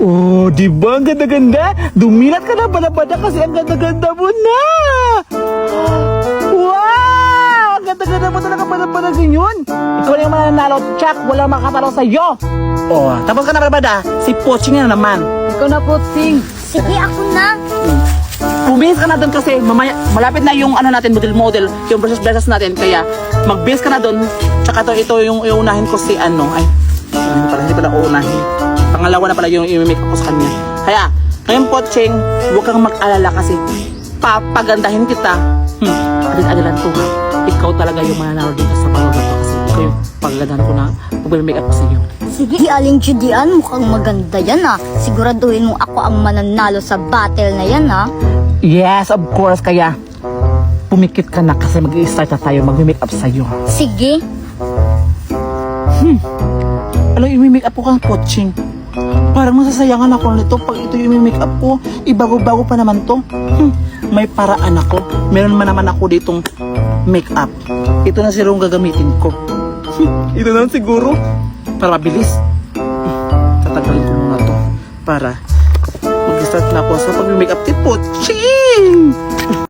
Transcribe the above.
Oh, di ba? Ang ganda-ganda. Dumilat ka na balabada kasi ang ganda-ganda mo na. Wow! Ang ganda-ganda mo talaga balabada yun. Ikaw na yung mananalo, Chuck. Wala makatalo sa'yo. Oh, tapos ka na balabada. Si Poching na naman. Ikaw na, Poching. Sige, ako na. Bumihis ka na doon kasi mamaya, malapit na yung ano natin, model, yung versus natin. Kaya magbihis ka na doon. Tsaka ito yung iunahin ko si ano. Ay, hindi pala uunahin. Pangalawa na pala yung i-make ako sa kanya. Kaya, ngayon Poching, huwag kang mag-alala kasi papagandahin kita. Agad-agalan to ha. Ikaw talaga yung mananalo dito sa pangalawa to kasi ikaw yung paggandahan ko na mag-make up ko sa iyo. Sige, si Aling Judian, mukhang maganda yan ah. Siguraduhin mo ako ang mananalo sa battle na yan ah. Yes, of course. Kaya, pumikit ka na kasi mag-i-start na tayo mag-make up sa iyo. Sige. Alam, i-make up ko kang Poching. Parang masasayangan ako nito pag ito yung i-make up ko. Ibago-bago pa naman to. May paraan ako. Meron man naman ako ditong make up. Ito na siguro ang gagamitin ko. Ito na siguro. Para bilis. Tatagalin ko muna to. Para mag-start na ako sa pag-make up ni Poching.